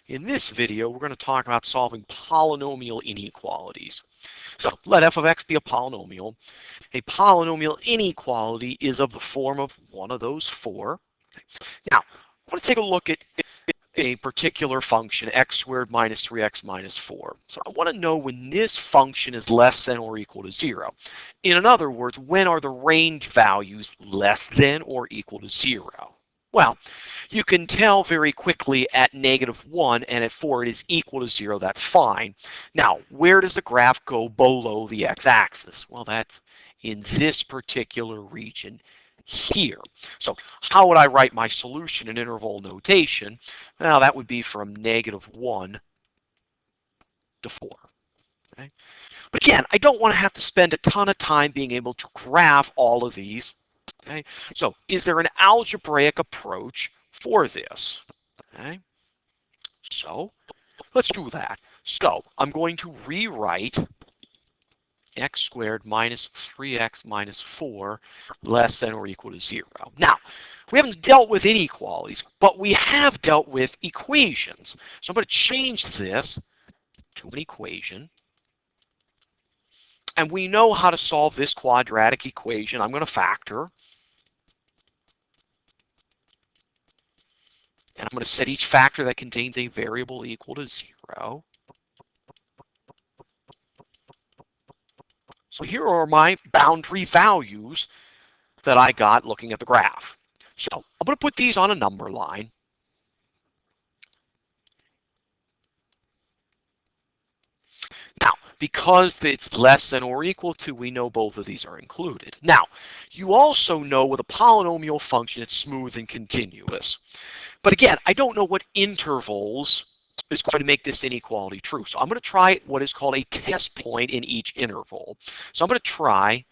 In this video, we're going to talk about solving polynomial inequalities. So let f of x be a polynomial. A polynomial inequality is of the form of one of those four. Now, I want to take a look at a particular function, x squared minus 3x minus 4. So I want to know when this function is less than or equal to 0. In other words, when are the range values less than or equal to 0? Well, you can tell very quickly at -1 and at 4 it is equal to 0. That's fine. Now, where does the graph go below the x-axis? Well, that's in this particular region here. So how would I write my solution in interval notation? Well, that would be from -1 to 4. Okay? But again, I don't want to have to spend a ton of time being able to graph all of these. Okay? So is there an algebraic approach for this? Okay? So let's do that. So I'm going to rewrite x squared minus 3x minus 4 less than or equal to 0. Now, we haven't dealt with inequalities, but we have dealt with equations. So I'm going to change this to an equation. And we know how to solve this quadratic equation. I'm going to factor. And I'm going to set each factor that contains a variable equal to 0. So here are my boundary values that I got looking at the graph. So I'm going to put these on a number line. Now, because it's less than or equal to, we know both of these are included. Now, you also know with a polynomial function, it's smooth and continuous. But again, I don't know what intervals is going to make this inequality true. So I'm going to try what is called a test point in each interval. So I'm going to try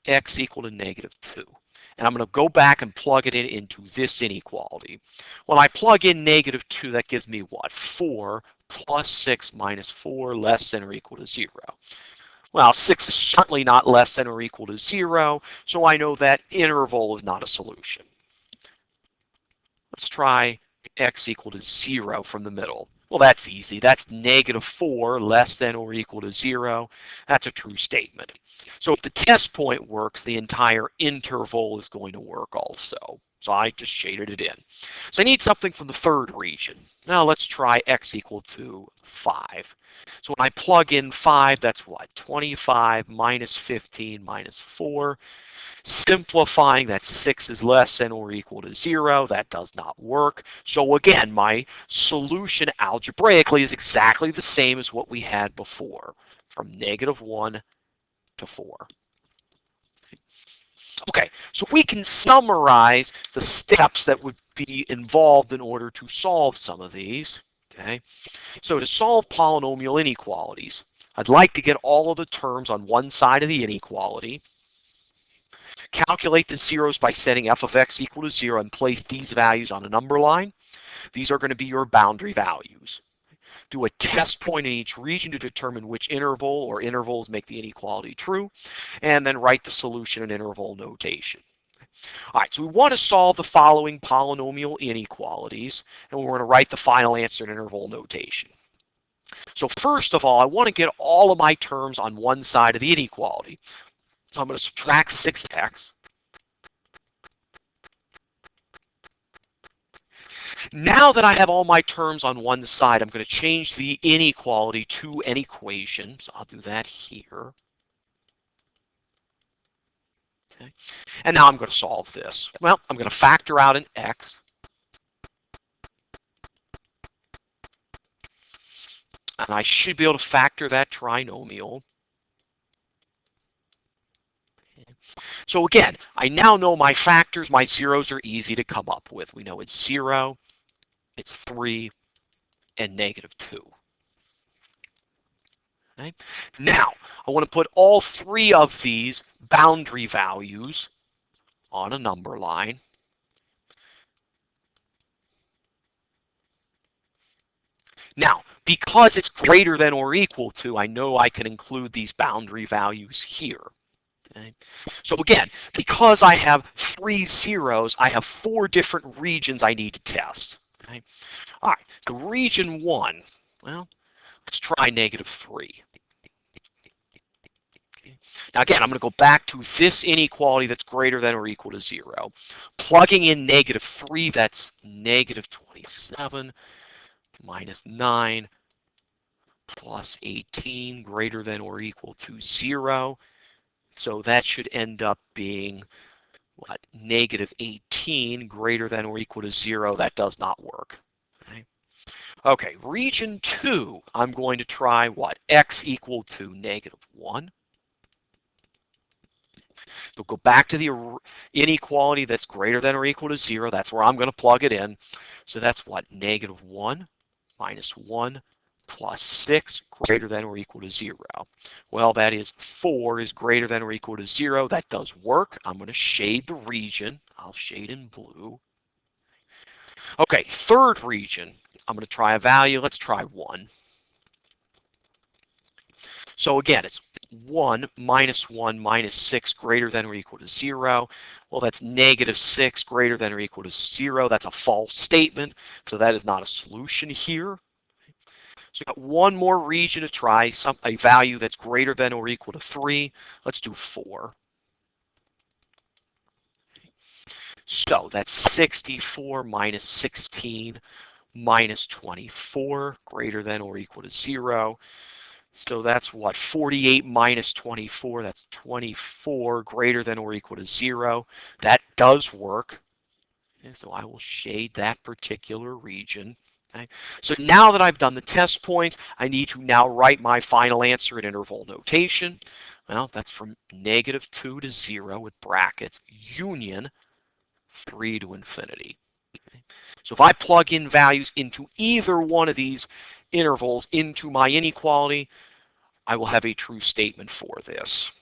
x equal to -2. And I'm going to go back and plug it in into this inequality. When I plug in -2, that gives me what? 4 plus 6 minus 4 less than or equal to 0. Well, 6 is certainly not less than or equal to 0, so I know that interval is not a solution. Let's try x equal to 0 from the middle. Well, that's easy. That's -4 less than or equal to 0. That's a true statement. So if the test point works, the entire interval is going to work also. So I just shaded it in. So I need something from the third region. Now let's try x equal to 5. So when I plug in 5, that's what? 25 minus 15 minus 4. Simplifying, that 6 is less than or equal to 0. That does not work. So again, my solution algebraically is exactly the same as what we had before, from -1 to 4. Okay, so we can summarize the steps that would be involved in order to solve some of these. Okay, so to solve polynomial inequalities, I'd like to get all of the terms on one side of the inequality. Calculate the zeros by setting f of x equal to 0 and place these values on a number line. These are going to be your boundary values. Do a test point in each region to determine which interval or intervals make the inequality true, and then write the solution in interval notation. All right, so we want to solve the following polynomial inequalities, and we're going to write the final answer in interval notation. So first of all, I want to get all of my terms on one side of the inequality. So I'm going to subtract 6x. Now that I have all my terms on one side, I'm going to change the inequality to an equation. So I'll do that here. Okay. And now I'm going to solve this. Well, I'm going to factor out an x. And I should be able to factor that trinomial. So again, I now know my factors. My zeros are easy to come up with. We know it's 0, it's 3, and -2. Okay. Now, I want to put all three of these boundary values on a number line. Now, because it's greater than or equal to, I know I can include these boundary values here. Okay. So again, because I have 3 zeros, I have 4 different regions I need to test. Okay. All right, so region 1, well, let's try -3. Okay. Now again, I'm going to go back to this inequality that's greater than or equal to 0. Plugging in -3, that's -27 minus 9 plus 18 greater than or equal to 0. So that should end up being, what, -18 greater than or equal to 0. That does not work. Okay. Okay, region 2, I'm going to try what? X equal to -1. So go back to the inequality that's greater than or equal to 0. That's where I'm going to plug it in. So that's what? -1 minus 1 plus 6 greater than or equal to 0. Well, that is 4 is greater than or equal to 0. That does work. I'm going to shade the region. I'll shade in blue. Okay, third region. I'm going to try a value. Let's try 1. So again, it's 1 minus 6 greater than or equal to 0. Well, that's -6 greater than or equal to 0. That's a false statement, so that is not a solution here. So we've got one more region to try, a value that's greater than or equal to 3. Let's do 4. So that's 64 minus 16 minus 24 greater than or equal to 0. So that's what, 48 minus 24, that's 24 greater than or equal to 0. That does work. And so I will shade that particular region. Okay. So now that I've done the test points, I need to now write my final answer in interval notation. Well, that's from -2 to 0 with brackets, union 3 to infinity. Okay. So if I plug in values into either one of these intervals into my inequality, I will have a true statement for this.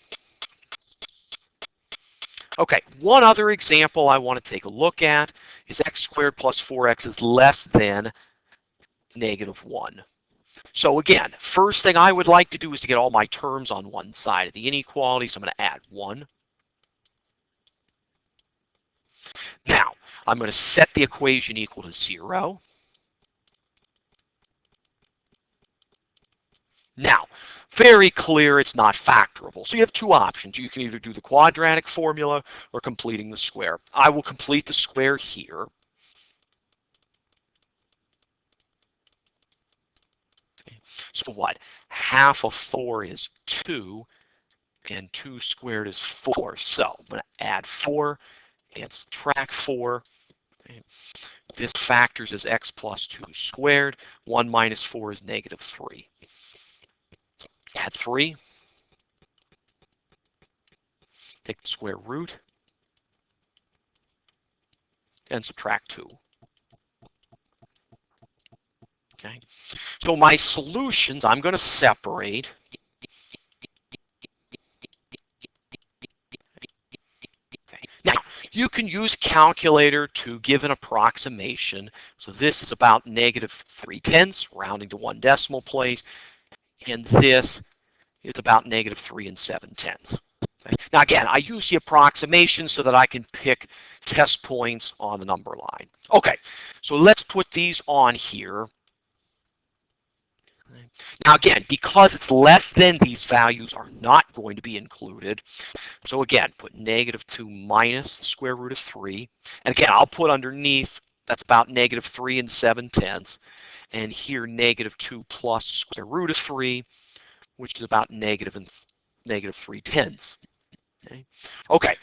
Okay, one other example I want to take a look at is x squared plus 4x is less than -1. So again, first thing I would like to do is to get all my terms on one side of the inequality. So I'm going to add 1. Now, I'm going to set the equation equal to 0. Now, very clear it's not factorable. So you have two options. You can either do the quadratic formula or completing the square. I will complete the square here. So what? Half of 4 is 2, and 2 squared is 4. So I'm going to add 4 and subtract 4. Okay. This factors as x plus 2 squared. 1 minus 4 is -3. Add 3. Take the square root and subtract 2. Okay. So my solutions, I'm going to separate. Now, you can use a calculator to give an approximation. So this is about -3/10, rounding to 1 decimal place. And this is about -3 7/10. Okay. Now again, I use the approximation so that I can pick test points on the number line. Okay, so let's put these on here. Now again, because it's less than, these values are not going to be included. So again, put -2 minus the square root of 3. And again, I'll put underneath, that's about -3 7/10. And here, -2 plus the square root of 3, which is about -3/10. Okay. Okay.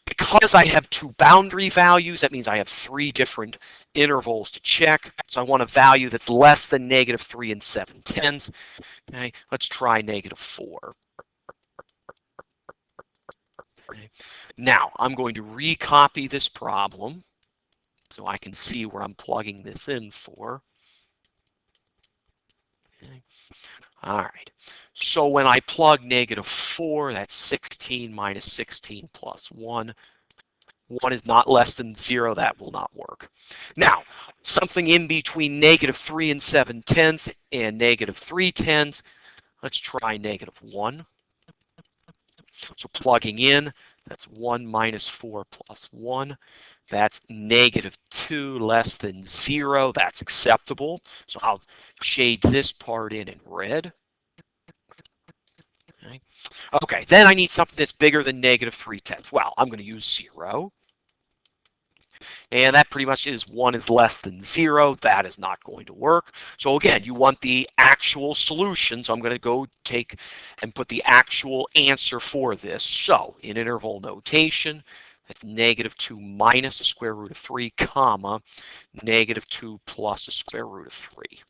Because I have two boundary values, that means I have 3 different intervals to check. So I want a value that's less than -3 7/10. Okay, let's try -4. Okay. Now I'm going to recopy this problem so I can see where I'm plugging this in for. Okay. All right. So when I plug -4, that's 16 minus 16 plus 1. 1 is not less than 0. That will not work. Now, something in between -3 7/10 and -3/10. Let's try -1. So plugging in, that's 1 minus 4 plus 1. That's -2 less than 0. That's acceptable. So I'll shade this part in red. Okay. Okay, then I need something that's bigger than -3/10. Well, I'm going to use 0. And that pretty much is 1 is less than 0. That is not going to work. So again, you want the actual solution. So I'm going to go take and put the actual answer for this. So in interval notation, that's -2 minus the square root of 3, comma, -2 plus the square root of 3.